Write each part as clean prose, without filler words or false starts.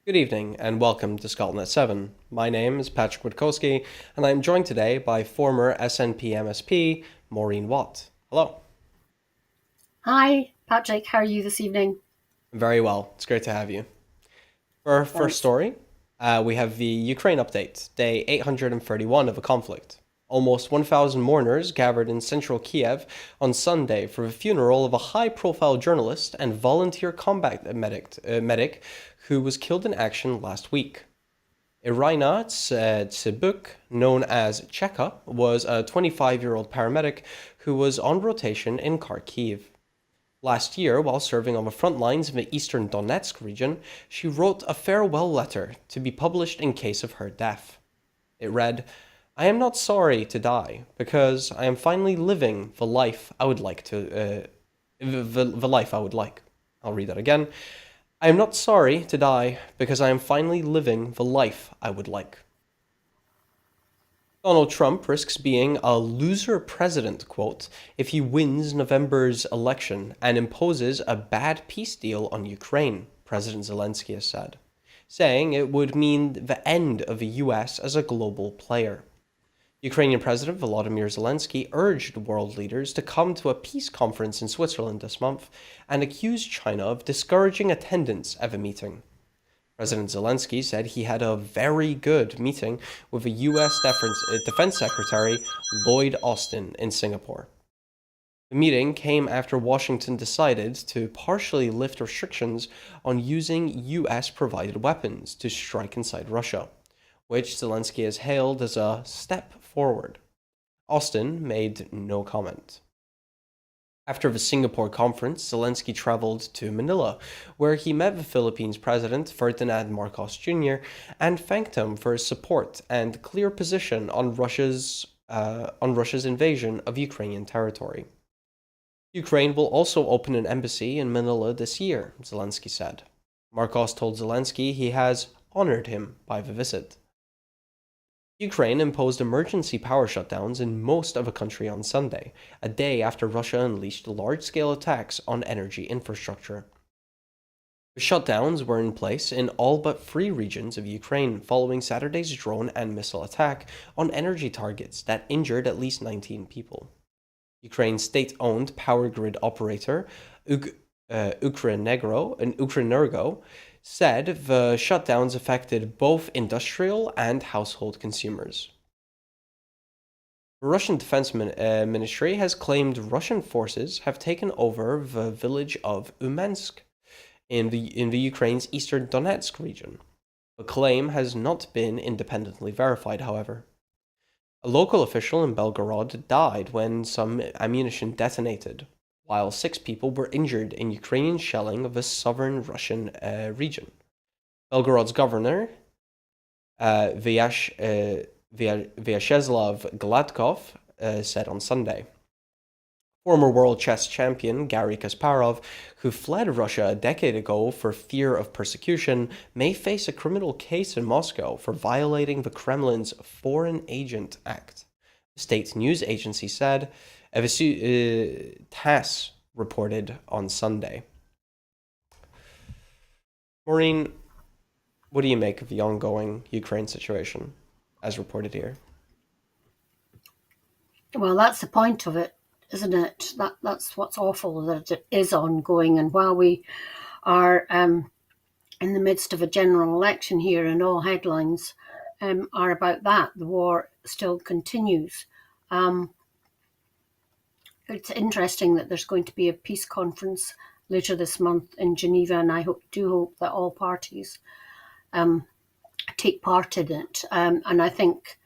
Good evening and welcome to Scotland at 7. My name is Patryk Witkowski and I am joined today by former SNP MSP Maureen Watt. Hello. Hi, Patrick. How are you this evening? Very well. It's great to have you. For our first Thanks. story, we have the Ukraine update, day 831 of the conflict. Almost 1,000 mourners gathered in central Kiev on Sunday for the funeral of a high profile journalist and volunteer combat medic who was killed in action last week. Irina Tsibuk, known as Cheka, was a 25-year-old paramedic who was on rotation in Kharkiv. Last year, while serving on the front lines in the eastern Donetsk region, she wrote a farewell letter to be published in case of her death. It read, I am not sorry to die, because I am finally living the life I would like the life I would like. I'll read that again. I am not sorry to die, because I am finally living the life I would like. Donald Trump risks being a loser president, quote, if he wins November's election and imposes a bad peace deal on Ukraine, President Zelensky has said, saying it would mean the end of the US as a global player. Ukrainian President Volodymyr Zelensky urged world leaders to come to a peace conference in Switzerland this month and accused China of discouraging attendance at the meeting. President Zelensky said he had a very good meeting with the U.S. Defense Secretary Lloyd Austin in Singapore. The meeting came after Washington decided to partially lift restrictions on using U.S. provided weapons to strike inside Russia, which Zelensky has hailed as a step forward. Austin made no comment. After the Singapore conference, Zelensky traveled to Manila, where he met the Philippines President Ferdinand Marcos Jr. and thanked him for his support and clear position on Russia's invasion of Ukrainian territory. Ukraine will also open an embassy in Manila this year, Zelensky said. Marcos told Zelensky he has honored him by the visit. Ukraine imposed emergency power shutdowns in most of the country on Sunday, a day after Russia unleashed large-scale attacks on energy infrastructure. The shutdowns were in place in all but three regions of Ukraine following Saturday's drone and missile attack on energy targets that injured at least 19 people. Ukraine's state-owned power grid operator, Ukrenergo, said the shutdowns affected both industrial and household consumers. The Russian Defense Ministry has claimed Russian forces have taken over the village of Umansk in the Ukraine's eastern Donetsk region. The claim has not been independently verified, however. A local official in Belgorod died when some ammunition detonated, while 6 people were injured in Ukrainian shelling of a southern Russian region. Belgorod's governor, Vyacheslav Gladkov, said on Sunday. Former world chess champion Garry Kasparov, who fled Russia a decade ago for fear of persecution, may face a criminal case in Moscow for violating the Kremlin's Foreign Agent Act. The state news agency said, TASS reported on Sunday. Maureen, what do you make of the ongoing Ukraine situation, as reported here? Well, that's the point of it, isn't it? That's what's awful, that it is ongoing. And while we are in the midst of a general election here, and all headlines are about that, the war still continues. It's interesting that there's going to be a peace conference later this month in Geneva, and I do hope that all parties take part in it. And I think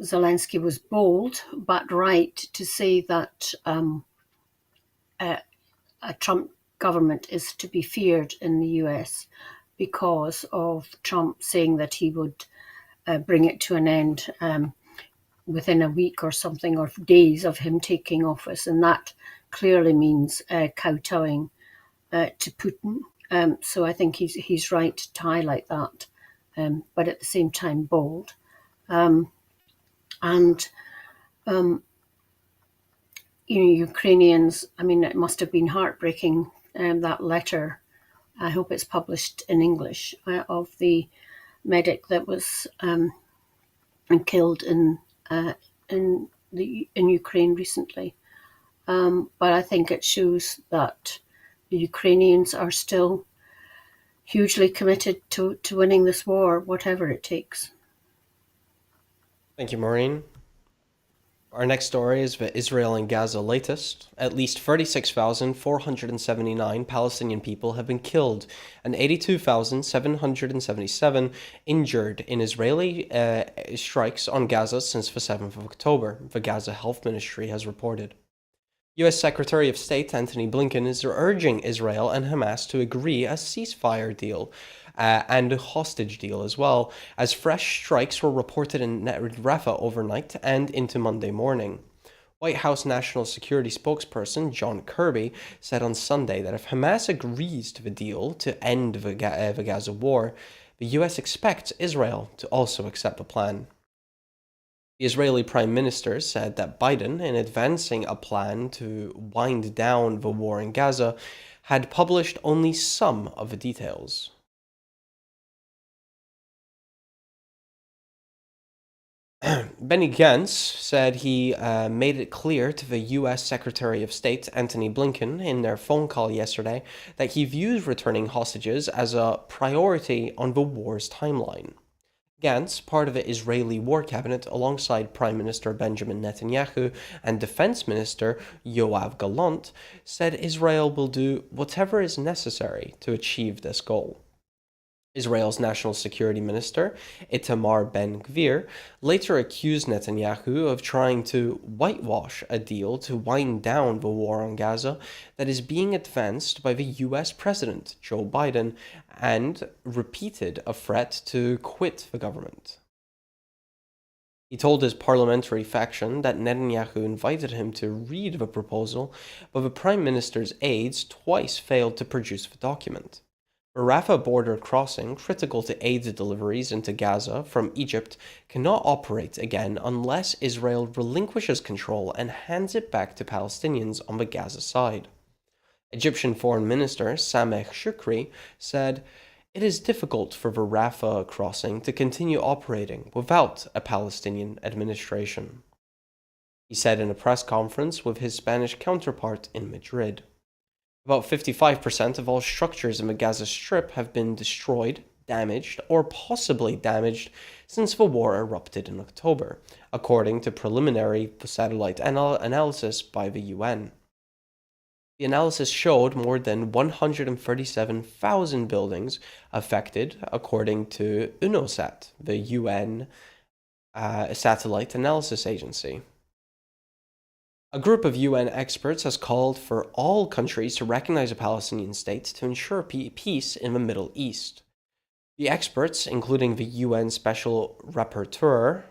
Zelensky was bold but right to say that a Trump government is to be feared in the US because of Trump saying that he would bring it to an end within a week or something, or days of him taking office. And that clearly means kowtowing to Putin. So I think he's right to highlight that, but at the same time bold. And Ukrainians, I mean, it must have been heartbreaking, that letter I hope it's published in English, of the medic that was killed in Ukraine recently. But I think it shows that the Ukrainians are still hugely committed to winning this war, whatever it takes. Thank you, Maureen. Our next story is the Israel and Gaza latest. At least 36,479 Palestinian people have been killed and 82,777 injured in Israeli strikes on Gaza since the 7th of October, the Gaza Health Ministry has reported. U.S. Secretary of State Antony Blinken is urging Israel and Hamas to agree a ceasefire deal and a hostage deal as well, as fresh strikes were reported in Rafah overnight and into Monday morning. White House National Security spokesperson John Kirby said on Sunday that if Hamas agrees to the deal to end the Gaza war, the U.S. expects Israel to also accept the plan. The Israeli Prime Minister said that Biden, in advancing a plan to wind down the war in Gaza, had published only some of the details. Benny Gantz said he made it clear to the U.S. Secretary of State Antony Blinken in their phone call yesterday that he views returning hostages as a priority on the war's timeline. Gantz, part of the Israeli war cabinet alongside Prime Minister Benjamin Netanyahu and Defense Minister Yoav Gallant, said Israel will do whatever is necessary to achieve this goal. Israel's National Security Minister, Itamar Ben-Gvir, later accused Netanyahu of trying to whitewash a deal to wind down the war on Gaza that is being advanced by the US President, Joe Biden, and repeated a threat to quit the government. He told his parliamentary faction that Netanyahu invited him to read the proposal, but the Prime Minister's aides twice failed to produce the document. The Rafah border crossing, critical to aid deliveries into Gaza from Egypt, cannot operate again unless Israel relinquishes control and hands it back to Palestinians on the Gaza side. Egyptian Foreign Minister Sameh Shukri said, "It is difficult for the Rafah crossing to continue operating without a Palestinian administration," he said in a press conference with his Spanish counterpart in Madrid. About 55% of all structures in the Gaza Strip have been destroyed, damaged, or possibly damaged since the war erupted in October, according to preliminary satellite analysis by the UN. The analysis showed more than 137,000 buildings affected, according to UNOSAT, the UN satellite analysis agency. A group of UN experts has called for all countries to recognize a Palestinian state to ensure peace in the Middle East. The experts, including the UN Special Rapporteur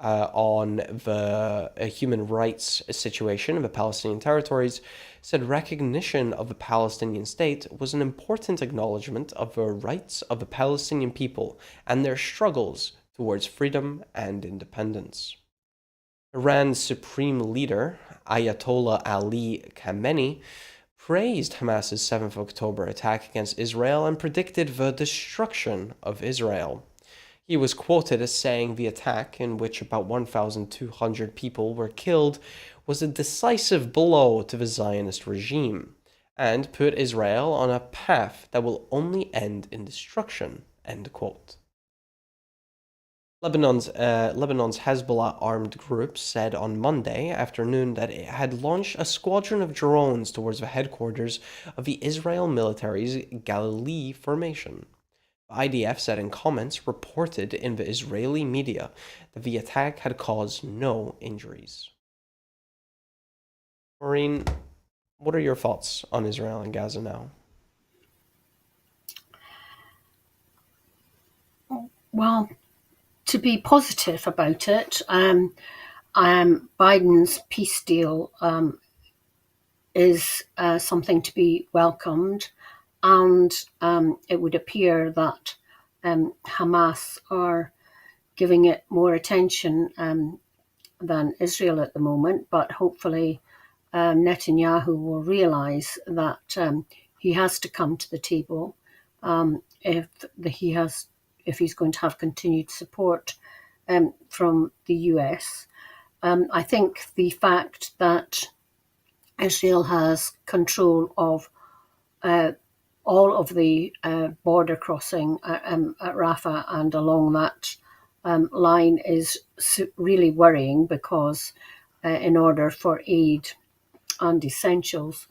on the human rights situation in the Palestinian territories, said recognition of the Palestinian state was an important acknowledgement of the rights of the Palestinian people and their struggles towards freedom and independence. Iran's supreme leader, Ayatollah Ali Khamenei, praised Hamas's 7th October attack against Israel and predicted the destruction of Israel. He was quoted as saying the attack, in which about 1,200 people were killed, was a decisive blow to the Zionist regime and put Israel on a path that will only end in destruction. End quote. Lebanon's Hezbollah armed group said on Monday afternoon that it had launched a squadron of drones towards the headquarters of the Israel military's Galilee formation. The IDF said in comments reported in the Israeli media that the attack had caused no injuries. Maureen, what are your thoughts on Israel and Gaza now? Well, to be positive about it, Biden's peace deal is something to be welcomed, and it would appear that Hamas are giving it more attention than Israel at the moment, but hopefully Netanyahu will realise that he has to come to the table if he's going to have continued support from the US. I think the fact that Israel has control of all of the border crossing at Rafah and along that line is really worrying, because in order for aid and essentials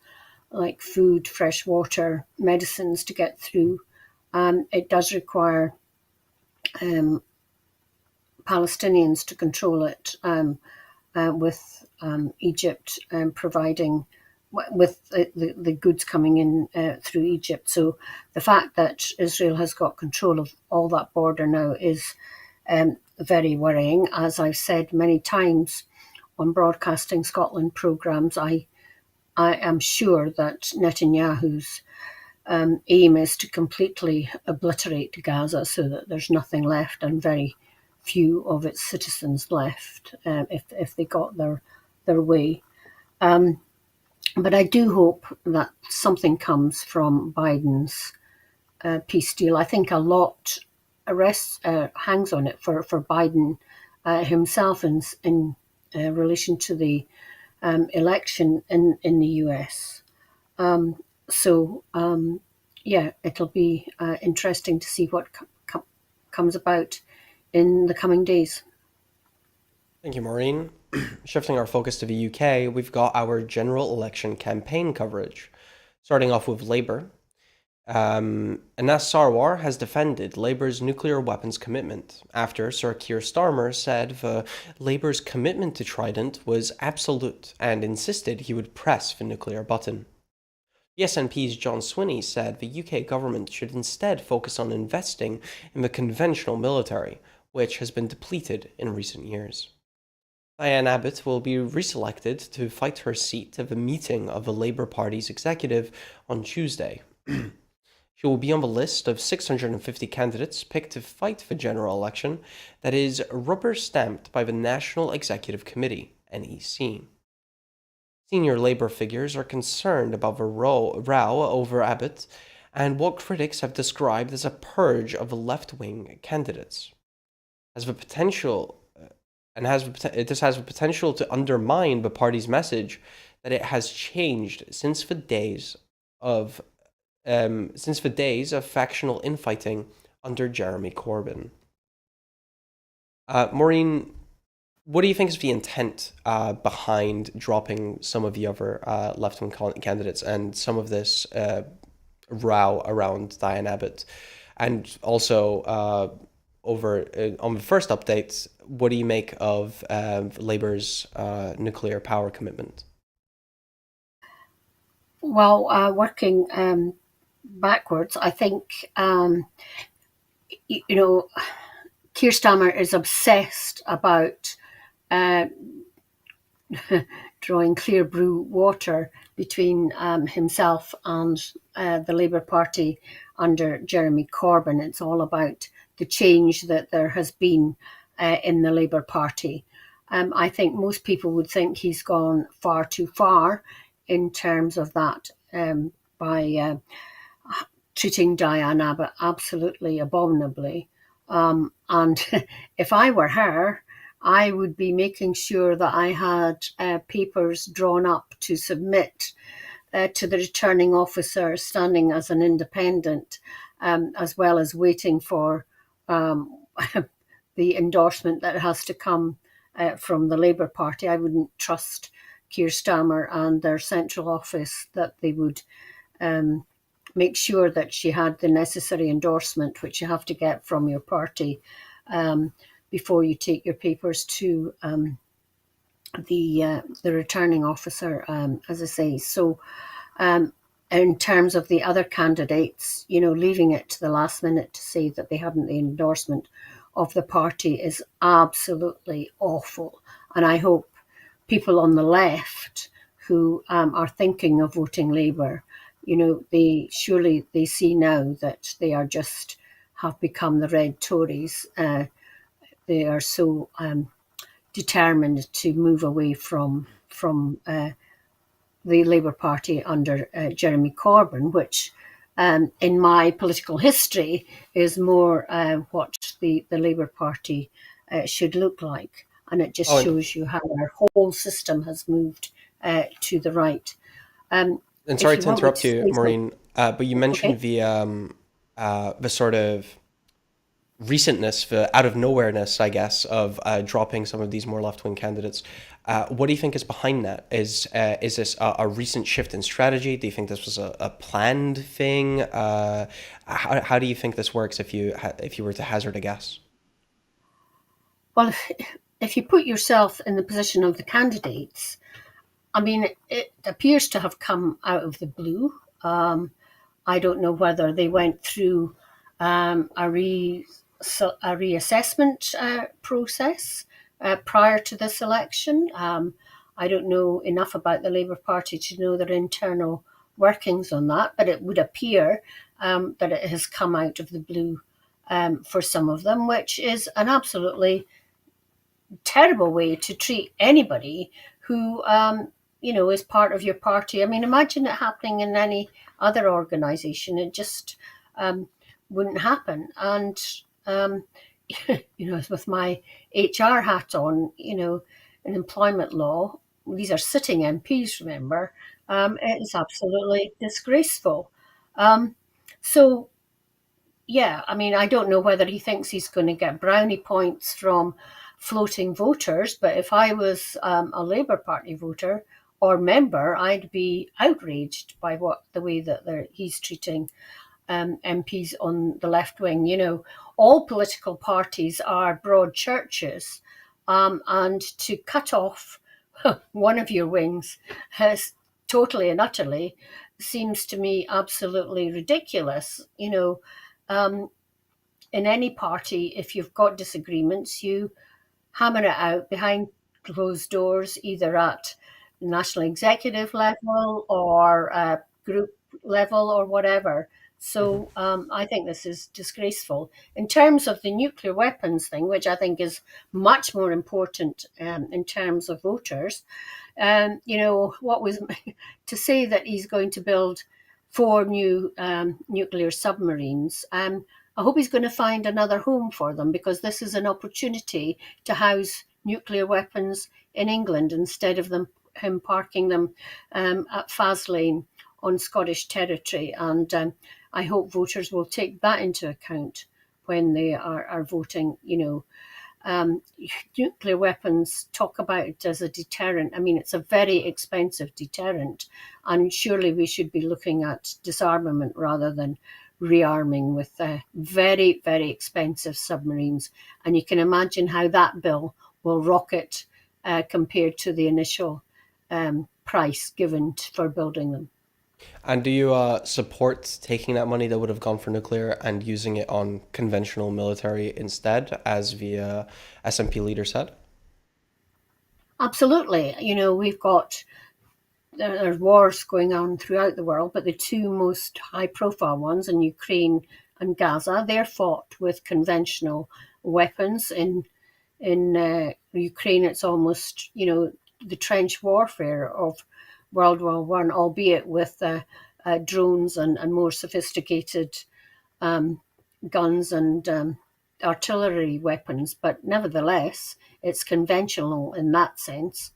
like food, fresh water, medicines to get through, it does require Palestinians to control it, with Egypt providing with the goods coming in through Egypt. So the fact that Israel has got control of all that border now is very worrying. As I've said many times on Broadcasting Scotland programmes, I am sure that Netanyahu's aim is to completely obliterate Gaza so that there's nothing left and very few of its citizens left, if they got their way. But I do hope that something comes from Biden's peace deal. I think a lot hangs on it for Biden himself in relation to the election in the US. Yeah, it'll be interesting to see what comes about in the coming days. Thank you, Maureen. Shifting our focus to the UK, we've got our general election campaign coverage. Starting off with Labour. Anas Sarwar has defended Labour's nuclear weapons commitment after Sir Keir Starmer said the Labour's commitment to Trident was absolute and insisted he would press the nuclear button. The SNP's John Swinney said the UK government should instead focus on investing in the conventional military, which has been depleted in recent years. Diane Abbott will be reselected to fight her seat at the meeting of the Labour Party's executive on Tuesday. She will be on the list of 650 candidates picked to fight the general election that is rubber-stamped by the National Executive Committee, NEC. Senior Labour figures are concerned about the row over Abbott and what critics have described as a purge of left-wing candidates. This has the potential to undermine the party's message that it has changed since the days of factional infighting under Jeremy Corbyn. Maureen, what do you think is the intent behind dropping some of the other left-wing candidates and some of this row around Diane Abbott? And also, on the first update, what do you make of Labour's nuclear power commitment? Well, working backwards, I think, Keir Starmer is obsessed about drawing clear blue water between himself and the Labour Party under Jeremy Corbyn. It's all about the change that there has been in the Labour Party. I think most people would think he's gone far too far in terms of that, by treating Diane Abbott absolutely abominably. And if I were her, I would be making sure that I had papers drawn up to submit to the returning officer standing as an independent, as well as waiting for the endorsement that has to come from the Labour Party. I wouldn't trust Keir Starmer and their central office that they would make sure that she had the necessary endorsement, which you have to get from your party before you take your papers to the returning officer, as I say. So in terms of the other candidates, leaving it to the last minute to say that they haven't the endorsement of the party is absolutely awful. And I hope people on the left who are thinking of voting Labour, they see now that they are have become the Red Tories. They are so determined to move away from the Labour Party under Jeremy Corbyn, which in my political history is more what the Labour Party should look like. And it just Oh, and, shows you how our whole system has moved to the right. Um, and if sorry you to want me to interrupt you, say something, Maureen, but you mentioned okay? the sort of recentness, the out of nowhereness, I guess, of dropping some of these more left wing candidates. What do you think is behind that? Is this a recent shift in strategy? Do you think this was a planned thing? How do you think this works if you were to hazard a guess? Well, if you put yourself in the position of the candidates, I mean, it appears to have come out of the blue. I don't know whether they went through a reassessment process prior to this election. I don't know enough about the Labour Party to know their internal workings on that, but it would appear that it has come out of the blue for some of them, which is an absolutely terrible way to treat anybody who is part of your party. I mean, imagine it happening in any other organization. It just wouldn't happen. And um, with my HR hat on, in employment law, these are sitting MPs, remember, it is absolutely disgraceful. Um, so yeah, I mean, I don't know whether he thinks he's going to get brownie points from floating voters, but if I was a Labour Party voter or member, I'd be outraged by the way that he's treating MPs on the left wing. All political parties are broad churches, and to cut off one of your wings has totally and utterly seems to me absolutely ridiculous. Um, in any party, if you've got disagreements, you hammer it out behind closed doors, either at national executive level or group level or whatever. Hmm. So I think this is disgraceful. In terms of the nuclear weapons thing, which I think is much more important in terms of voters, what was to say that he's going to build four new nuclear submarines. I hope he's going to find another home for them, because this is an opportunity to house nuclear weapons in England instead of him parking them at Faslane on Scottish territory. And I hope voters will take that into account when they are voting. Um, Nuclear weapons, talk about it as a deterrent. I mean, it's a very expensive deterrent, and surely we should be looking at disarmament rather than rearming with very, very expensive submarines. And you can imagine how that bill will rocket compared to the initial price given for building them. And do you support taking that money that would have gone for nuclear and using it on conventional military instead, as the SNP leader said? Absolutely. We've got there's wars going on throughout the world, but the two most high profile ones in Ukraine and Gaza, they're fought with conventional weapons. In Ukraine, it's almost, the trench warfare of World War One, albeit with drones and more sophisticated um, guns and artillery weapons, but nevertheless, it's conventional in that sense,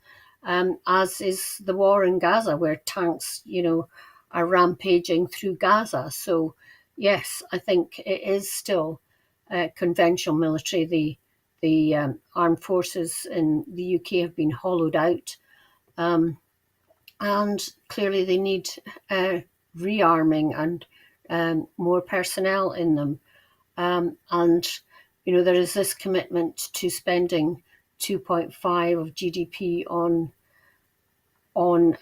as is the war in Gaza, where tanks, are rampaging through Gaza. So, yes, I think it is still conventional military. The armed forces in the UK have been hollowed out, um, and clearly they need rearming and more personnel in them. And there is this commitment to spending 2.5 of GDP on on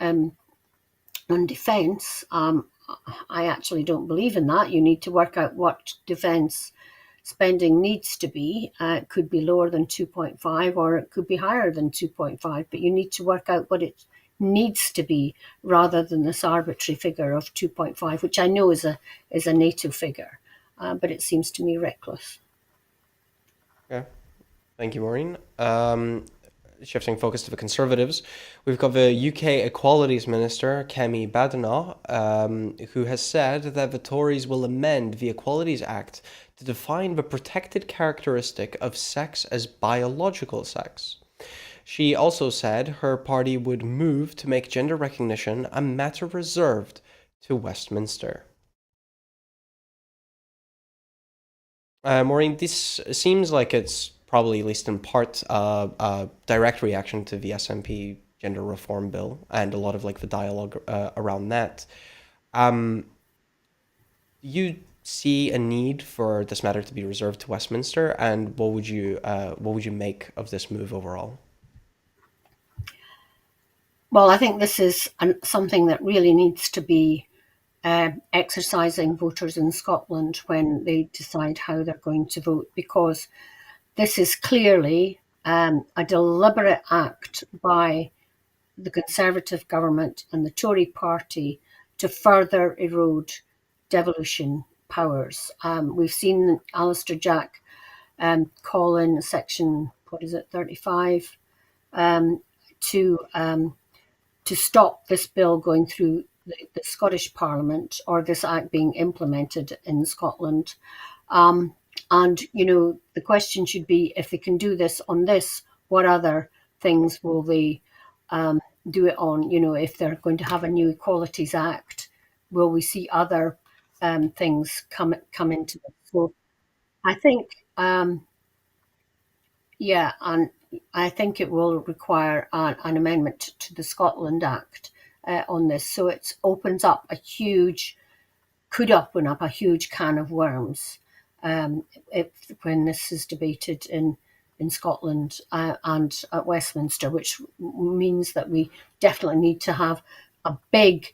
defence. I actually don't believe in that. You need to work out what defence spending needs to be. It could be lower than 2.5, or it could be higher than 2.5, but you need to work out what it needs to be, rather than this arbitrary figure of 2.5, which I know is a NATO figure, but it seems to me reckless. Okay. Thank you, Maureen. shifting focus to the Conservatives, we've got the UK Equalities Minister, Kemi Badenoch, who has said that the Tories will amend the Equalities Act to define the protected characteristic of sex as biological sex. She also said her party would move to make gender recognition a matter reserved to Westminster. Maureen, this seems like it's probably, at least in part, a direct reaction to the SNP gender reform bill and a lot of like the dialogue around that. Um, do you see a need for this matter to be reserved to Westminster, and what would you make of this move overall? Well, I think this is something that really needs to be exercising voters in Scotland when they decide how they're going to vote, because this is clearly a deliberate act by the Conservative government and the Tory party to further erode devolution powers. We've seen Alistair Jack call in section, what is it, 35, um, to to stop this bill going through the Scottish Parliament, or this act being implemented in Scotland. Um, and, the question should be, if they can do this on this, what other things will they do it on? If they're going to have a new Equalities Act, will we see other things come into it? So I think, yeah, and I think it will require an amendment to the Scotland Act on this. So it opens up could open up a huge can of worms if, when this is debated in Scotland and at Westminster, which means that we definitely need to have a big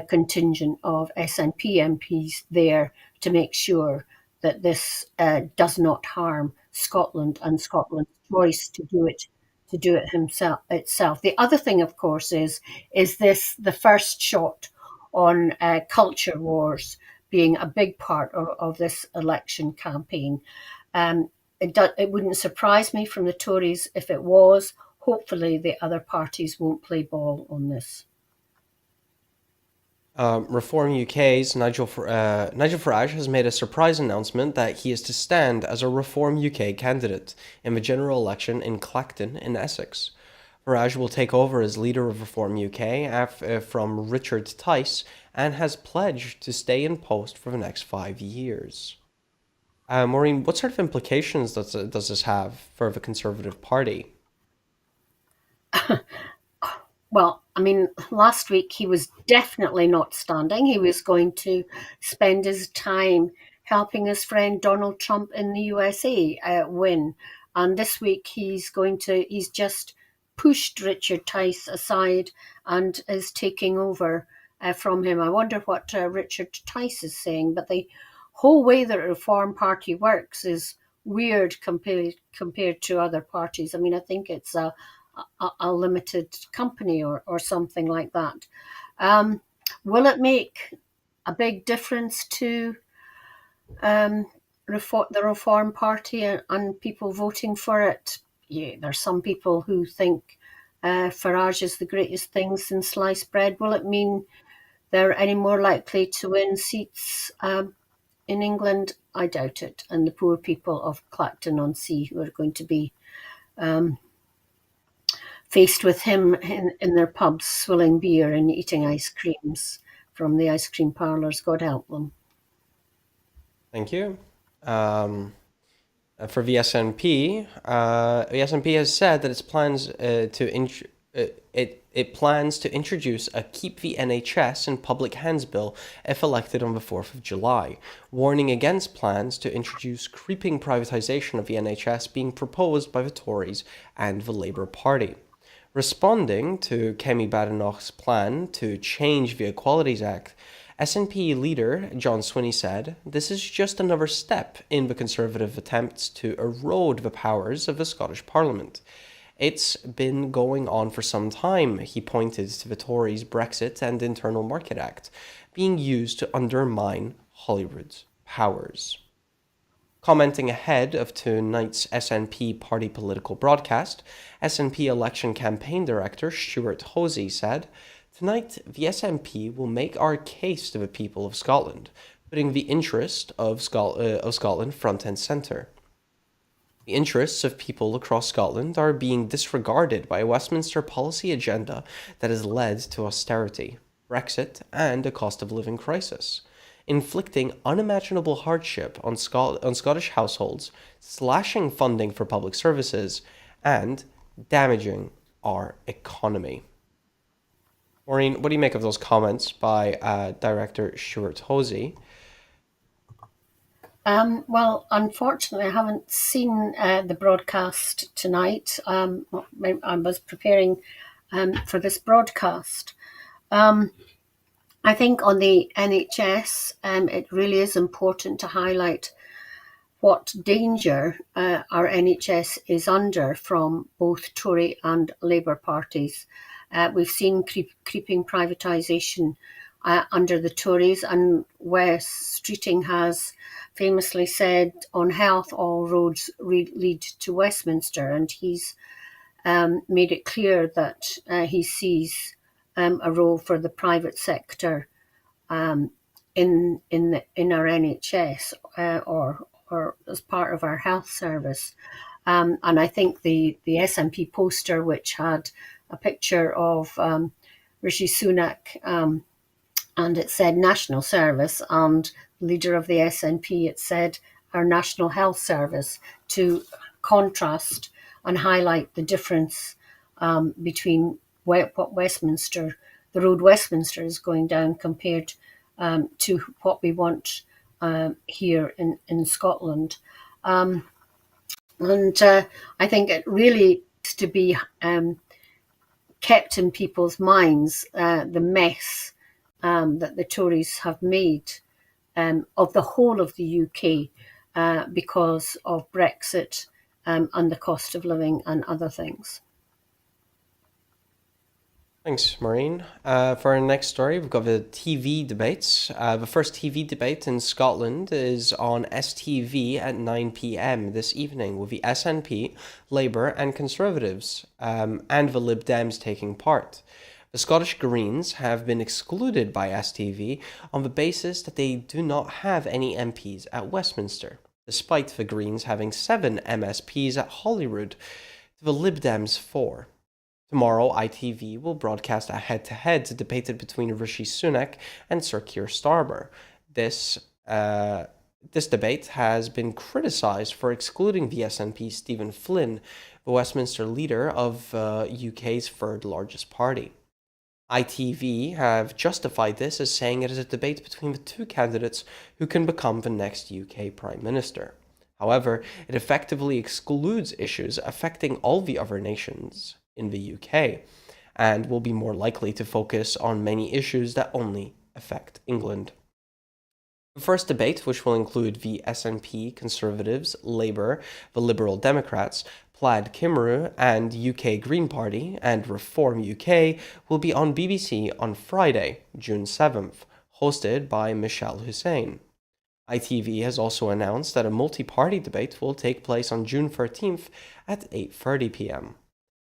contingent of SNP MPs there to make sure that this does not harm Scotland and Scotland's choice to do it itself. The other thing, of course, is this the first shot on culture wars being a big part of this election campaign. It wouldn't surprise me from the Tories if it was. Hopefully, the other parties won't play ball on this. Reform UK's Nigel Farage has made a surprise announcement that he is to stand as a Reform UK candidate in the general election in Clacton in Essex. Farage will take over as leader of Reform UK from Richard Tice and has pledged to stay in post for the next 5 years. Maureen, what sort of implications does this have for the Conservative Party? Well, I mean, last week he was definitely not standing. He was going to spend his time helping his friend Donald Trump in the USA win. And this week he's just pushed Richard Tice aside and is taking over from him. I wonder what Richard Tice is saying, but the whole way that the Reform Party works is weird compared to other parties. I mean, I think it's a limited company or something like that. Um, will it make a big difference to the Reform Party and people voting for it? Yeah, there's some people who think Farage is the greatest thing since sliced bread. Will it mean they're any more likely to win seats in England? I doubt it. And the poor people of Clacton-on-Sea, who are going to be faced with him in their pubs, swilling beer and eating ice creams from the ice cream parlours, God help them. Thank you. Um, for the SNP has said that its plans it plans to introduce a Keep the NHS in Public Hands bill if elected on the 4th of July, warning against plans to introduce creeping privatisation of the NHS being proposed by the Tories and the Labour Party. Responding to Kemi Badenoch's plan to change the Equalities Act, SNP leader John Swinney said, "This is just another step in the Conservative attempts to erode the powers of the Scottish Parliament. It's been going on for some time," he pointed to the Tories' Brexit and Internal Market Act being used to undermine Hollywood's powers. Commenting ahead of tonight's SNP party political broadcast, SNP election campaign director Stuart Hosey said, "Tonight, the SNP will make our case to the people of Scotland, putting the interest of Scotland front and centre. The interests of people across Scotland are being disregarded by a Westminster policy agenda that has led to austerity, Brexit, and a cost of living crisis, inflicting unimaginable hardship on Scottish households, slashing funding for public services, and damaging our economy." Maureen, what do you make of those comments by director Stuart Hosey? Well, unfortunately, I haven't seen the broadcast tonight. I was preparing for this broadcast. I think on the NHS, it really is important to highlight what danger our NHS is under from both Tory and Labour parties. We've seen creeping privatisation under the Tories, and Wes Streeting has famously said, "On health, all roads lead to Westminster," and he's made it clear that he sees a role for the private sector in our NHS or as part of our health service. And I think the SNP poster, which had a picture of Rishi Sunak, and it said National Service, and leader of the SNP, it said our National Health Service, to contrast and highlight the difference between what Westminster, the road Westminster is going down, compared to what we want here in Scotland. And I think it really needs to be kept in people's minds, the mess that the Tories have made of the whole of the UK because of Brexit and the cost of living and other things. Thanks, Maureen. For our next story, we've got the TV debates. The first TV debate in Scotland is on STV at 9 p.m. this evening, with the SNP, Labour and Conservatives, and the Lib Dems taking part. The Scottish Greens have been excluded by STV on the basis that they do not have any MPs at Westminster, despite the Greens having 7 MSPs at Holyrood, to the Lib Dems 4. Tomorrow, ITV will broadcast a head-to-head debate between Rishi Sunak and Sir Keir Starmer. This debate has been criticised for excluding the SNP Stephen Flynn, the Westminster leader of UK's third largest party. ITV have justified this as saying it is a debate between the two candidates who can become the next UK Prime Minister. However, it effectively excludes issues affecting all the other nations in the UK, and will be more likely to focus on many issues that only affect England. The first debate, which will include the SNP, Conservatives, Labour, the Liberal Democrats, Plaid Cymru and UK Green Party, and Reform UK, will be on BBC on Friday, June 7th, hosted by Michelle Hussein. ITV has also announced that a multi-party debate will take place on June 13th at 8:30 p.m.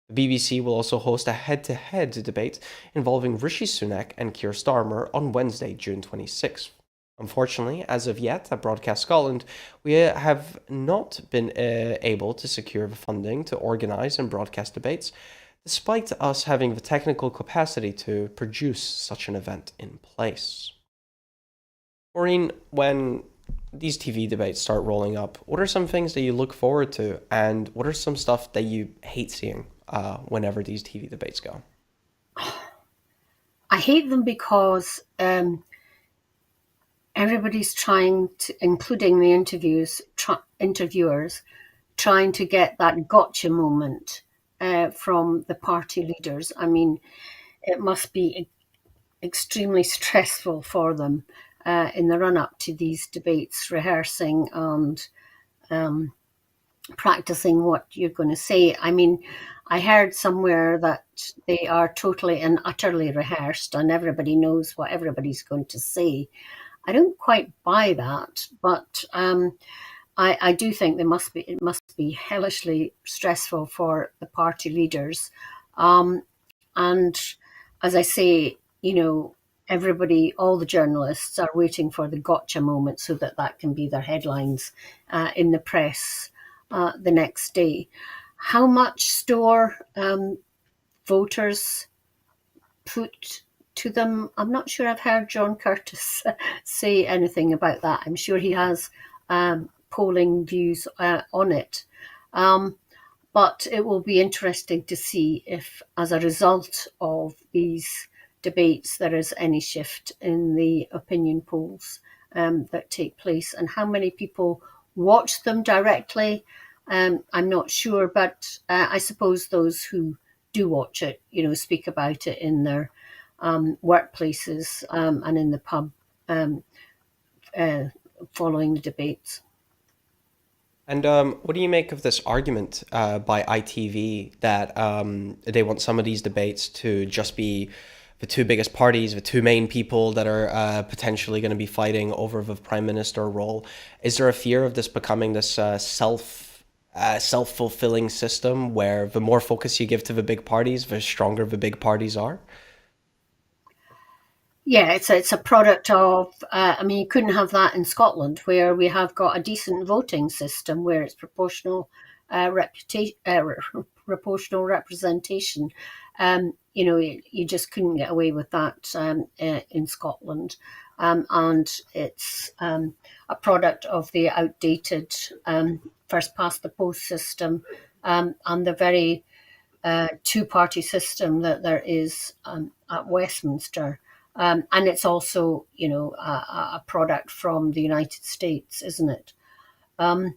The BBC will also host a head-to-head debate involving Rishi Sunak and Keir Starmer on Wednesday, June 26th. Unfortunately, as of yet, at Broadcast Scotland, we have not been able to secure the funding to organise and broadcast debates, despite us having the technical capacity to produce such an event in place. Maureen, when these TV debates start rolling up, what are some things that you look forward to, and what are some stuff that you hate seeing whenever these TV debates go? I hate them because everybody's trying to, including the interviewers, trying to get that gotcha moment from the party leaders. I mean, it must be extremely stressful for them in the run-up to these debates, rehearsing and practicing what you're going to say. I mean, I heard somewhere that they are totally and utterly rehearsed and everybody knows what everybody's going to say. I don't quite buy that, but I do think it must be hellishly stressful for the party leaders. Um, and as I say, everybody, all the journalists are waiting for the gotcha moment so that that can be their headlines in the press the next day. How much store voters put to them? I'm not sure I've heard John Curtis say anything about that. I'm sure he has polling views on it. Um, but it will be interesting to see if, as a result of these debates, there is any shift in the opinion polls that take place, and how many people watch them directly. I'm not sure, but I suppose those who do watch it, speak about it in their workplaces and in the pub um, uh, following the debates. And what do you make of this argument by ITV that they want some of these debates to just be the two biggest parties, the two main people that are potentially going to be fighting over the prime minister role? Is there a fear of this becoming this self-fulfilling system where the more focus you give to the big parties, the stronger the big parties are? Yeah, it's a product of. I mean, you couldn't have that in Scotland, where we have got a decent voting system, where it's proportional representation. You just couldn't get away with that in Scotland, and it's a product of the outdated first past the post system and the very two-party system that there is at Westminster. And it's also, a product from the United States, isn't it? Um,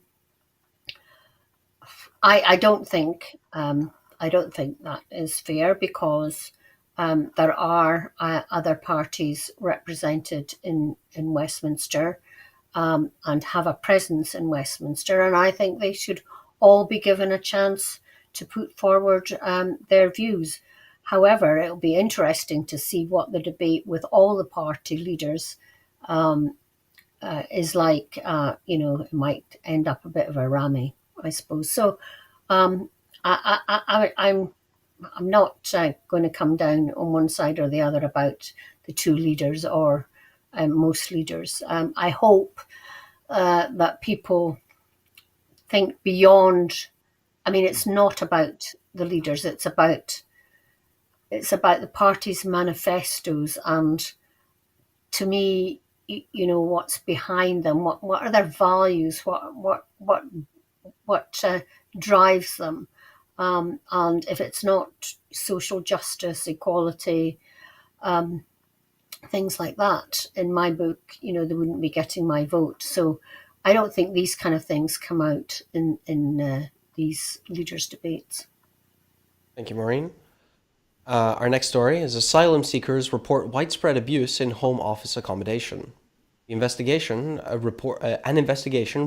I don't think that is fair, because there are other parties represented in Westminster and have a presence in Westminster, and I think they should all be given a chance to put forward their views. However, it'll be interesting to see what the debate with all the party leaders is like. It might end up a bit of a rammy, I suppose. So I'm not going to come down on one side or the other about the two leaders or most leaders. I hope that people think beyond. I mean, it's not about the leaders. It's about the party's manifestos, and to me, what's behind them. What are their values? What drives them? And if it's not social justice, equality, things like that, in my book, they wouldn't be getting my vote. So I don't think these kind of things come out in these leaders' debates. Thank you, Maureen. Our next story is asylum seekers report widespread abuse in home office accommodation. An investigation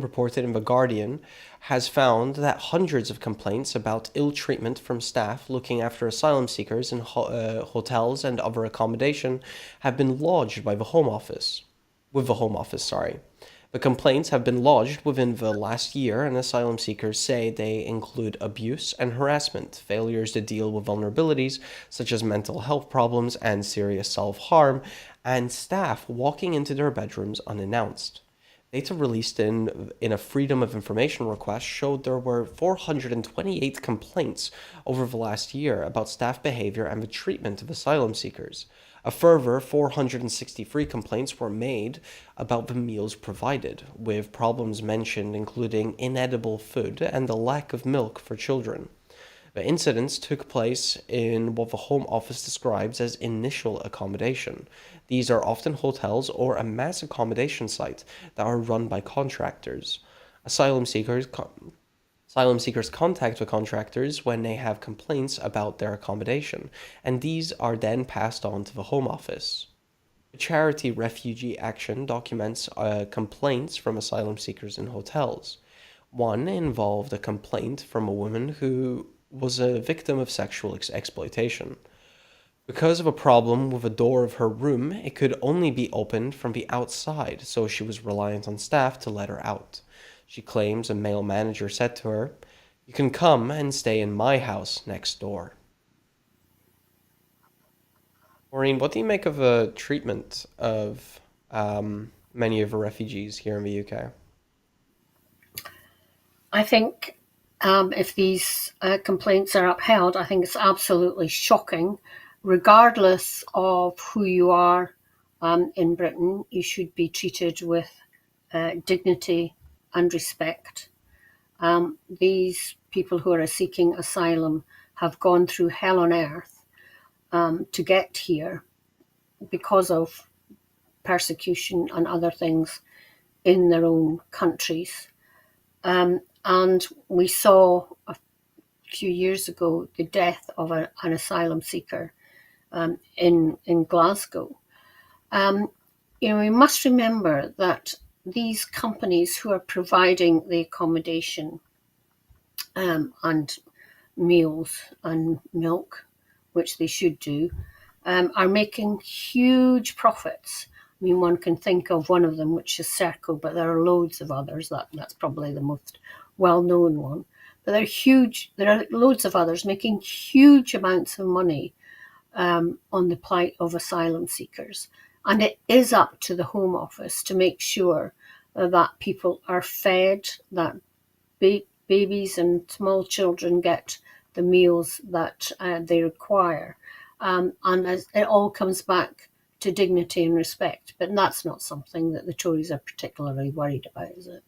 reported in The Guardian has found that hundreds of complaints about ill treatment from staff looking after asylum seekers in hotels and other accommodation have been lodged by the Home Office. With the Home Office, sorry. The complaints have been lodged within the last year, and asylum seekers say they include abuse and harassment, failures to deal with vulnerabilities such as mental health problems and serious self-harm, and staff walking into their bedrooms unannounced. Data released in a Freedom of Information request showed there were 428 complaints over the last year about staff behavior and the treatment of asylum seekers. A further 463 complaints were made about the meals provided, with problems mentioned including inedible food and the lack of milk for children. The incidents took place in what the Home Office describes as initial accommodation. These are often hotels or a mass accommodation site that are run by contractors. Asylum seekers Asylum seekers contact the contractors when they have complaints about their accommodation, and these are then passed on to the Home Office. The charity Refugee Action documents complaints from asylum seekers in hotels. One involved a complaint from a woman who was a victim of sexual exploitation. Because of a problem with the door of her room, it could only be opened from the outside, so she was reliant on staff to let her out. She claims a male manager said to her, "You can come and stay in my house next door." Maureen, what do you make of the treatment of many of the refugees here in the UK? I think if these complaints are upheld, I think it's absolutely shocking. Regardless of who you are in Britain, you should be treated with dignity and respect. These people who are seeking asylum have gone through hell on earth to get here because of persecution and other things in their own countries. And we saw a few years ago the death of an asylum seeker in Glasgow. We must remember that these companies who are providing the accommodation and meals and milk, which they should do, are making huge profits. I mean, one can think of one of them, which is Serco, but there are loads of others. That's probably the most well-known one. But they're huge. There are loads of others making huge amounts of money on the plight of asylum seekers. And it is up to the Home Office to make sure that people are fed, that babies and small children get the meals that they require. And it all comes back to dignity and respect. But that's not something that the Tories are particularly worried about, is it?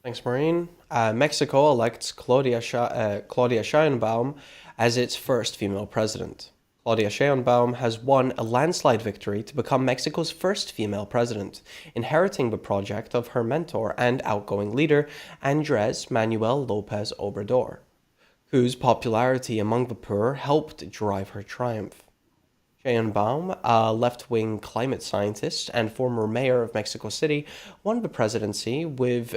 Thanks, Maureen. Mexico elects Claudia Sheinbaum as its first female president. Claudia Sheinbaum has won a landslide victory to become Mexico's first female president, inheriting the project of her mentor and outgoing leader, Andrés Manuel López Obrador, whose popularity among the poor helped drive her triumph. Sheinbaum, a left-wing climate scientist and former mayor of Mexico City, won the presidency with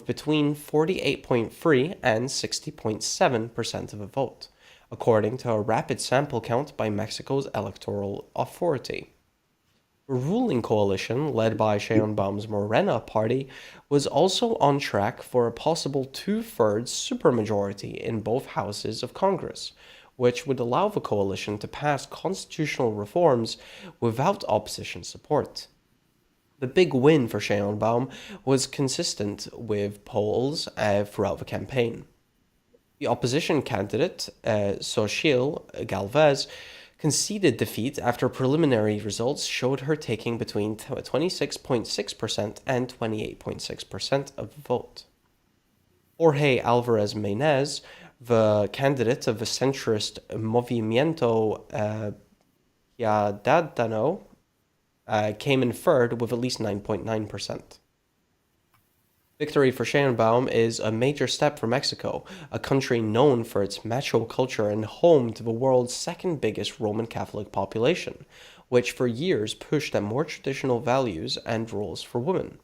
between 48.3 and 60.7% of the vote, according to a rapid sample count by Mexico's electoral authority. The ruling coalition, led by Sheinbaum's Morena party, was also on track for a possible two-thirds supermajority in both houses of Congress, which would allow the coalition to pass constitutional reforms without opposition support. The big win for Sheinbaum was consistent with polls throughout the campaign. The opposition candidate, Xochitl Galvez, conceded defeat after preliminary results showed her taking between 26.6% and 28.6% of the vote. Jorge Alvarez Maynez, the candidate of the centrist Movimiento Ciudadano, came in third with at least 9.9%. Victory for Sheinbaum is a major step for Mexico, a country known for its macho culture and home to the world's second biggest Roman Catholic population, which for years pushed at more traditional values and roles for women.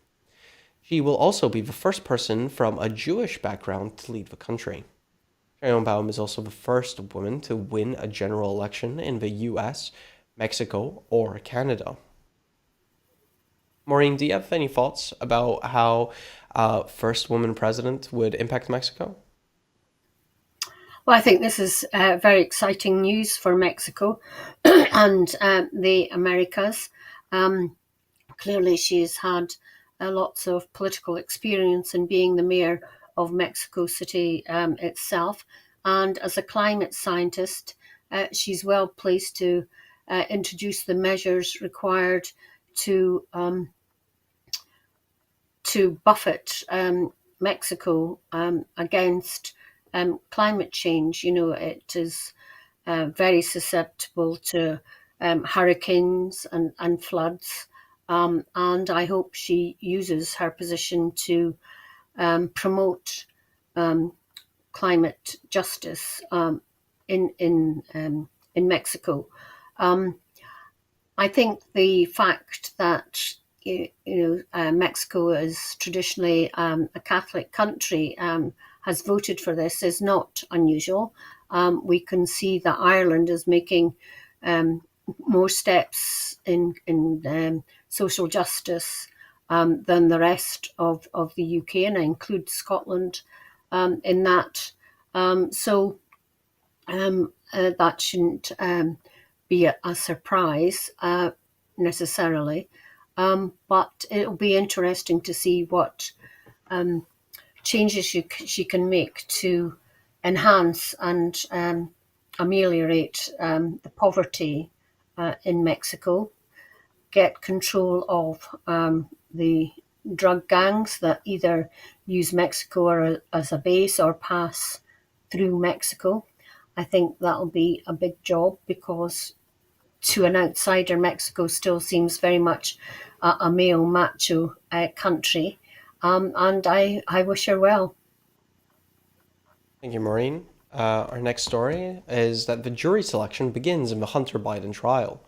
She will also be the first person from a Jewish background to lead the country. Sheinbaum is also the first woman to win a general election in the US, Mexico, or Canada. Maureen, do you have any thoughts about how first woman president would impact Mexico? Well, I think this is very exciting news for Mexico and the Americas. Clearly, she's had lots of political experience in being the mayor of Mexico City itself. And as a climate scientist, she's well placed to introduce the measures required to buffet Mexico against climate change. You know, it is very susceptible to hurricanes and floods. And I hope she uses her position to promote climate justice in Mexico. I think the fact that Mexico is traditionally a Catholic country has voted for this is not unusual. We can see that Ireland is making more steps in social justice than the rest of the UK, and I include Scotland in that. So that shouldn't be a surprise necessarily. But it'll be interesting to see what changes she can make to enhance and ameliorate the poverty in Mexico, get control of the drug gangs that either use Mexico or as a base or pass through Mexico. I think that'll be a big job because to an outsider, Mexico still seems very much a male macho country. And I wish her well. Thank you, Maureen. Our next story is that the jury selection begins in the Hunter Biden trial.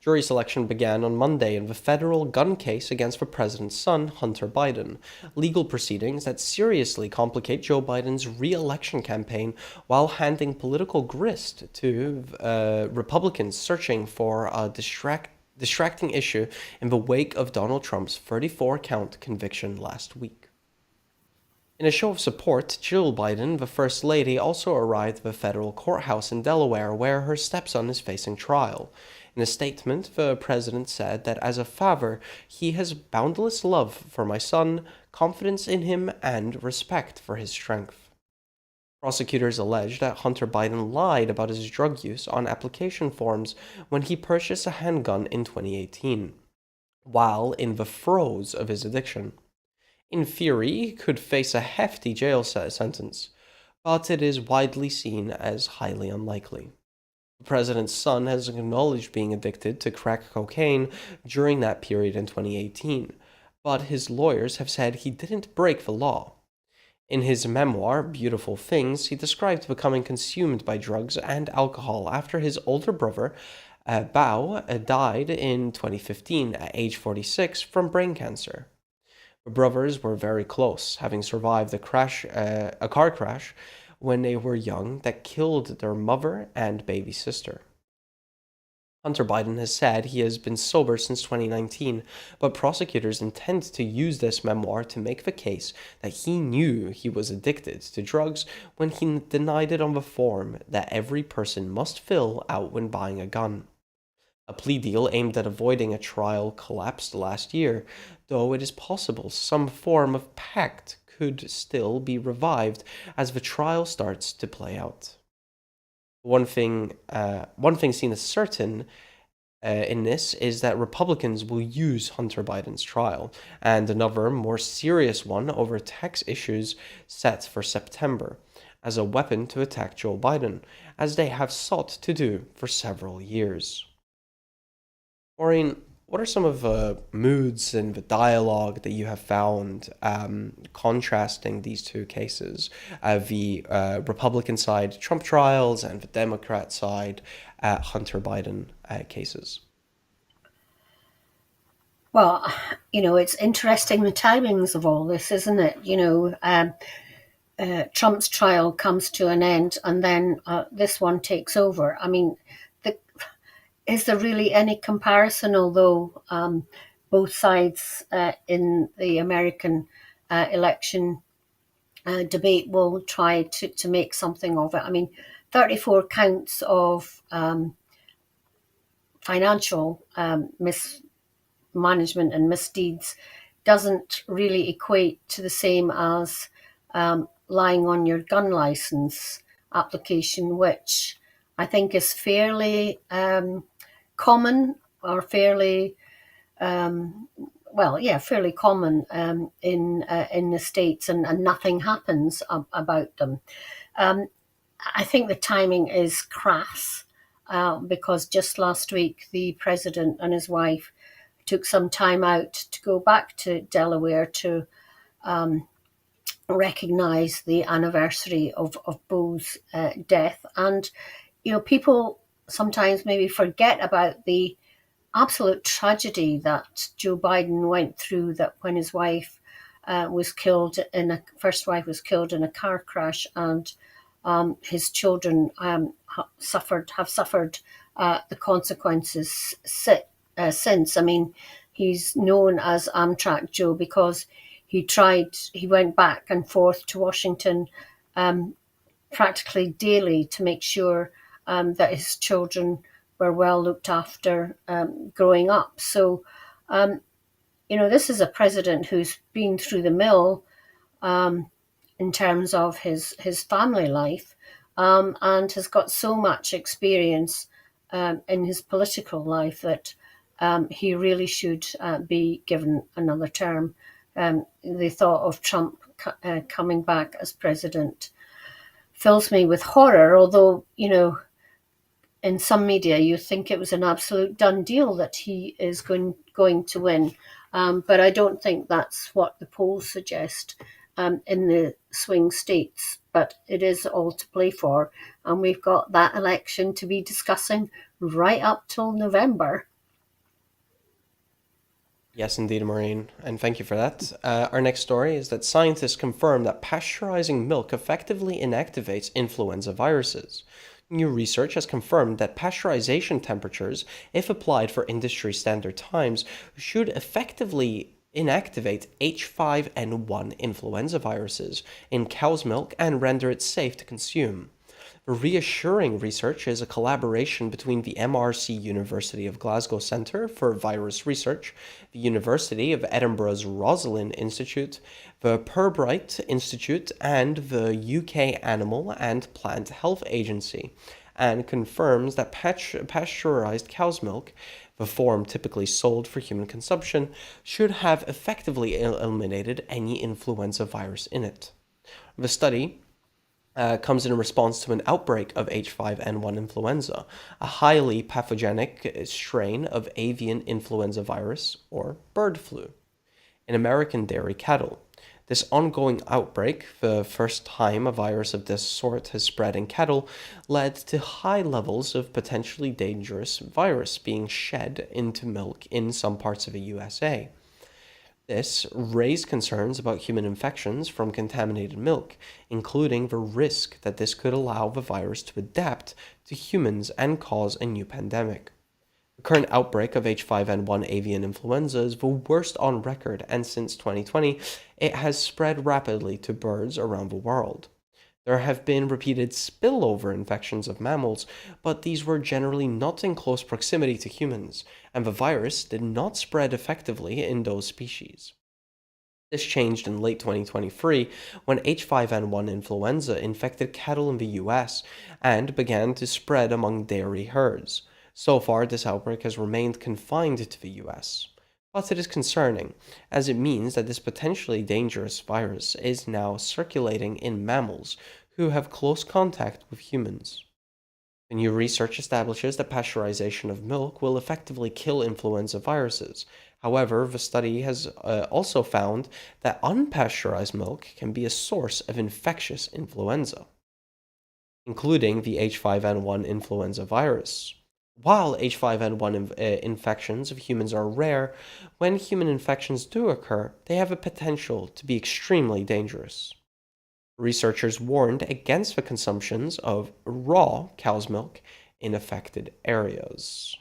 Jury selection began on Monday in the federal gun case against the president's son, Hunter Biden, legal proceedings that seriously complicate Joe Biden's re-election campaign while handing political grist to Republicans searching for a distracting issue in the wake of Donald Trump's 34-count conviction last week. In a show of support, Jill Biden, the First Lady, also arrived at the federal courthouse in Delaware where her stepson is facing trial. In a statement, the president said that as a father, he has boundless love for my son, confidence in him, and respect for his strength. Prosecutors allege that Hunter Biden lied about his drug use on application forms when he purchased a handgun in 2018, while in the throes of his addiction. In theory, he could face a hefty jail sentence, but it is widely seen as highly unlikely. The president's son has acknowledged being addicted to crack cocaine during that period in 2018, but his lawyers have said he didn't break the law. In his memoir, Beautiful Things, he described becoming consumed by drugs and alcohol after his older brother, Bao, died in 2015 at age 46 from brain cancer. The brothers were very close, having survived a car crash when they were young that killed their mother and baby sister. Hunter Biden has said he has been sober since 2019, but prosecutors intend to use this memoir to make the case that he knew he was addicted to drugs when he denied it on the form that every person must fill out when buying a gun. A plea deal aimed at avoiding a trial collapsed last year, though it is possible some form of pact could still be revived as the trial starts to play out. One thing seen as certain in this is that Republicans will use Hunter Biden's trial, and another more serious one over tax issues set for September, as a weapon to attack Joe Biden, as they have sought to do for several years. Maureen, what are some of the moods and the dialogue that you have found contrasting these two cases? The Republican side Trump trials and the Democrat side Hunter Biden cases. Well, it's interesting the timings of all this, isn't it? Trump's trial comes to an end and then this one takes over. I mean, is there really any comparison, although both sides in the American election debate will try to make something of it? I mean, 34 counts of financial mismanagement and misdeeds doesn't really equate to the same as lying on your gun license application, which I think is fairly common or fairly fairly common in the States, and nothing happens about them. I think the timing is crass because just last week the president and his wife took some time out to go back to Delaware to recognize the anniversary of Bo's death. And people sometimes maybe forget about the absolute tragedy that Joe Biden went through, that when his wife was killed first wife was killed in a car crash, and his children have suffered the consequences since. I mean, He's known as Amtrak Joe because he went back and forth to Washington practically daily to make sure that his children were well looked after growing up. So, this is a president who's been through the mill in terms of his family life and has got so much experience in his political life that he really should be given another term. The thought of Trump coming back as president fills me with horror, although, in some media you think it was an absolute done deal that he is going to win. But I don't think that's what the polls suggest in the swing states. But it is all to play for. And we've got that election to be discussing right up till November. Yes, indeed, Maureen, and thank you for that. Our next story is that scientists confirm that pasteurizing milk effectively inactivates influenza viruses. New research has confirmed that pasteurization temperatures, if applied for industry standard times, should effectively inactivate H5N1 influenza viruses in cow's milk and render it safe to consume. The reassuring research is a collaboration between the MRC University of Glasgow Centre for Virus Research, the University of Edinburgh's Rosalind Institute, the Pirbright Institute, and the UK Animal and Plant Health Agency, and confirms that pasteurized cow's milk, the form typically sold for human consumption, should have effectively eliminated any influenza virus in it. The study comes in response to an outbreak of H5N1 influenza, a highly pathogenic strain of avian influenza virus, or bird flu, in American dairy cattle. This ongoing outbreak, the first time a virus of this sort has spread in cattle, led to high levels of potentially dangerous virus being shed into milk in some parts of the USA. This raised concerns about human infections from contaminated milk, including the risk that this could allow the virus to adapt to humans and cause a new pandemic. The current outbreak of H5N1 avian influenza is the worst on record, and since 2020, it has spread rapidly to birds around the world. There have been repeated spillover infections of mammals, but these were generally not in close proximity to humans, and the virus did not spread effectively in those species. This changed in late 2023 when H5N1 influenza infected cattle in the US and began to spread among dairy herds. So far, this outbreak has remained confined to the US. But it is concerning, as it means that this potentially dangerous virus is now circulating in mammals who have close contact with humans. The new research establishes that pasteurization of milk will effectively kill influenza viruses. However, the study has also found that unpasteurized milk can be a source of infectious influenza, including the H5N1 influenza virus. While H5N1 infections of humans are rare, when human infections do occur, they have a potential to be extremely dangerous. Researchers warned against the consumptions of raw cow's milk in affected areas.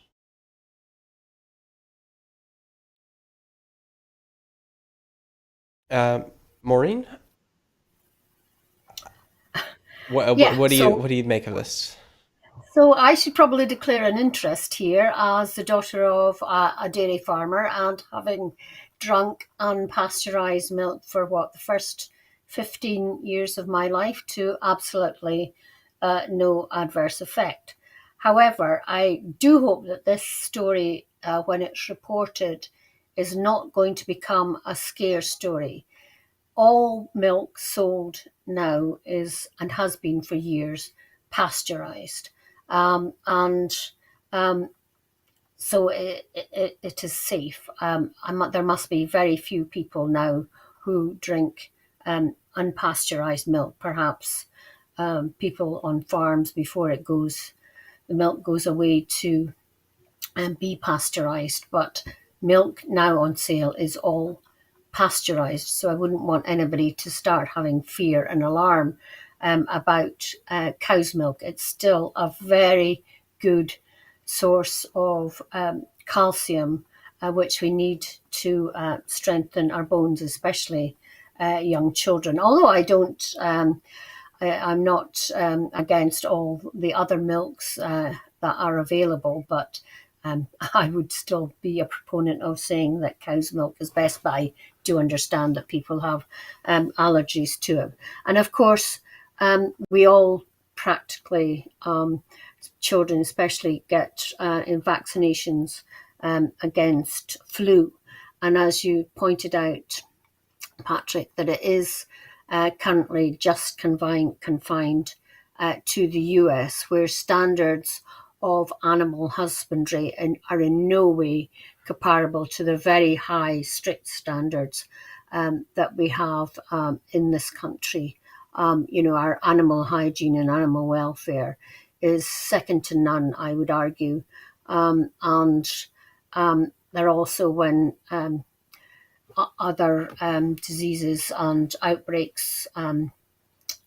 Maureen, Yeah, what do you make of this? so I should probably declare an interest here as the daughter of a dairy farmer and having drunk unpasteurized milk for the first 15 years of my life to absolutely no adverse effect. However, I do hope that this story, when it's reported, is not going to become a scare story. All milk sold now is and has been for years pasteurized. And so it is safe. There must be very few people now who drink unpasteurized milk. Perhaps people on farms before the milk goes away to be pasteurized. But milk now on sale is all pasteurized. So I wouldn't want anybody to start having fear and alarm about cow's milk. It's still a very good source of calcium which we need to strengthen our bones, especially young children. Although I'm not against all the other milks that are available, but I would still be a proponent of saying that cow's milk is best, but I do understand that people have allergies to it. And of course, we all practically, children especially, get in vaccinations against flu. And as you pointed out, Patryk, that it is currently just confined to the US, where standards of animal husbandry are in no way comparable to the very high, strict standards that we have in this country. Our animal hygiene and animal welfare is second to none, I would argue. And they're also when other diseases and outbreaks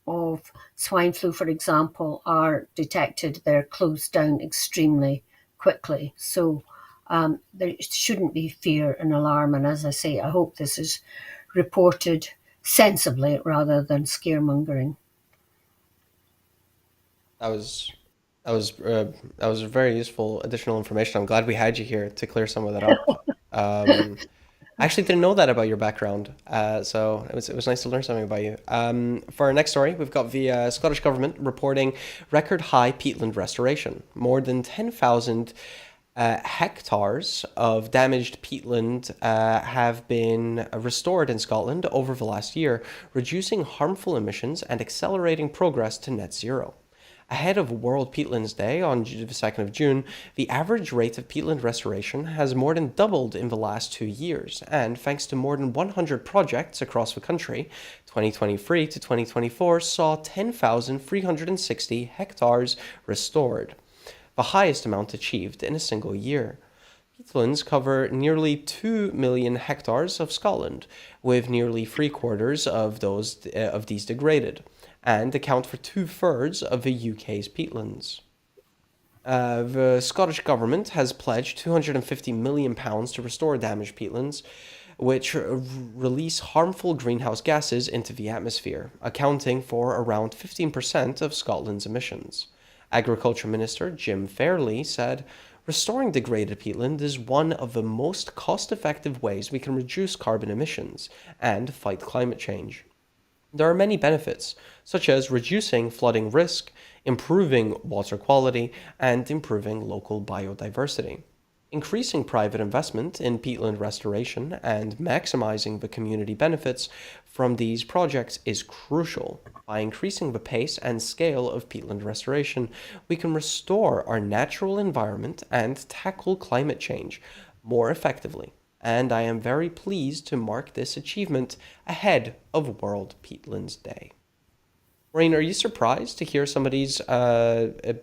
of swine flu, for example, are detected, they're closed down extremely quickly. So there shouldn't be fear and alarm. And as I say, I hope this is reported sensibly rather than scaremongering. That was that was that was very useful additional information. I'm glad we had you here to clear some of that up. I actually didn't know that about your background, so it was nice to learn something about you. For our next story, we've got the Scottish Government reporting record high peatland restoration. More than 10,000 hectares of damaged peatland have been restored in Scotland over the last year, reducing harmful emissions and accelerating progress to net zero. Ahead of World Peatlands Day on the 2nd of June, the average rate of peatland restoration has more than doubled in the last 2 years, and thanks to more than 100 projects across the country, 2023 to 2024 saw 10,360 hectares restored, the highest amount achieved in a single year. Peatlands cover nearly 2 million hectares of Scotland, with nearly three-quarters of these degraded, and account for two-thirds of the UK's peatlands. The Scottish Government has pledged £250 million to restore damaged peatlands, which release harmful greenhouse gases into the atmosphere, accounting for around 15% of Scotland's emissions. Agriculture Minister Jim Fairley said, "Restoring degraded peatland is one of the most cost-effective ways we can reduce carbon emissions and fight climate change. There are many benefits, such as reducing flooding risk, improving water quality, and improving local biodiversity. Increasing private investment in peatland restoration and maximizing the community benefits from these projects is crucial. By increasing the pace and scale of peatland restoration, we can restore our natural environment and tackle climate change more effectively. And I am very pleased to mark this achievement ahead of World Peatlands Day." Maureen, are you surprised to hear some of these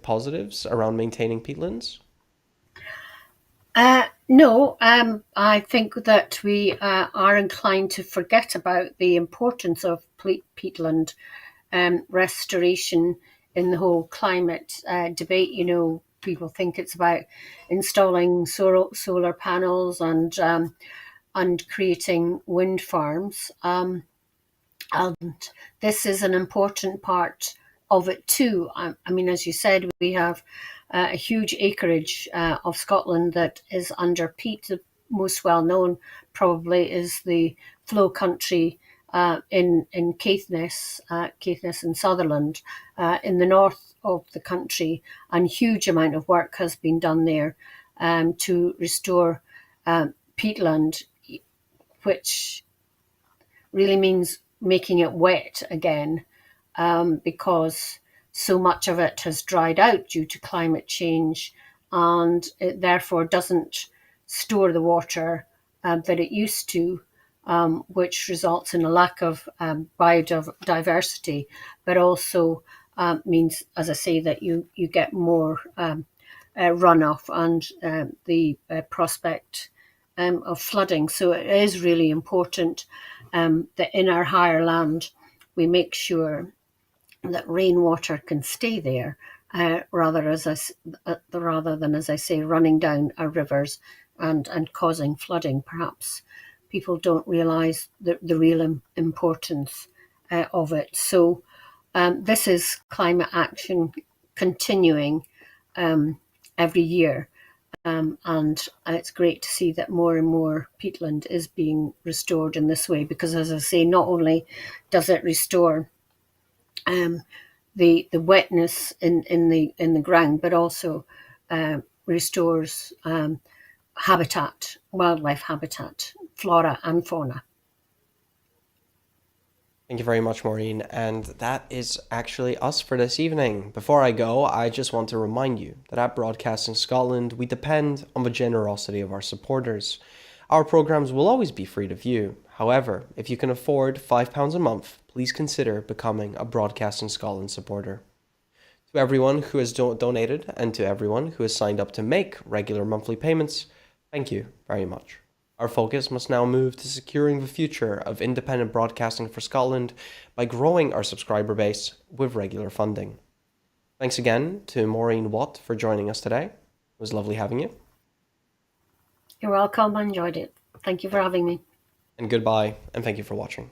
positives around maintaining peatlands? No, I think that we are inclined to forget about the importance of peatland restoration in the whole climate debate. People think it's about installing solar panels and creating wind farms. And this is an important part of it too. I mean, as you said, we have a huge acreage of Scotland that is under peat. The most well known probably is the flow country in Caithness and Sutherland in the north of the country, and huge amount of work has been done there to restore peatland, which really means making it wet again, because so much of it has dried out due to climate change, and it therefore doesn't store the water that it used to, which results in a lack of biodiversity, but also means, as I say, that you get more runoff and the prospect of flooding. So it is really important that in our higher land we make sure that rainwater can stay there, rather than, as I say, running down our rivers and causing flooding. Perhaps people don't realise the real importance of it. So this is climate action continuing every year. And it's great to see that more and more peatland is being restored in this way, because, as I say, not only does it restore the wetness in the ground, but also restores habitat, wildlife habitat, flora and fauna. Thank you very much, Maureen. And that is actually us for this evening. Before I go, I just want to remind you that at Broadcasting Scotland, we depend on the generosity of our supporters. Our programs will always be free to view. However, if you can afford £5 a month, please consider becoming a Broadcasting Scotland supporter. To everyone who has donated and to everyone who has signed up to make regular monthly payments, thank you very much. Our focus must now move to securing the future of independent broadcasting for Scotland by growing our subscriber base with regular funding. Thanks again to Maureen Watt for joining us today. It was lovely having you. You're welcome. I enjoyed it. Thank you for having me. And goodbye, and thank you for watching.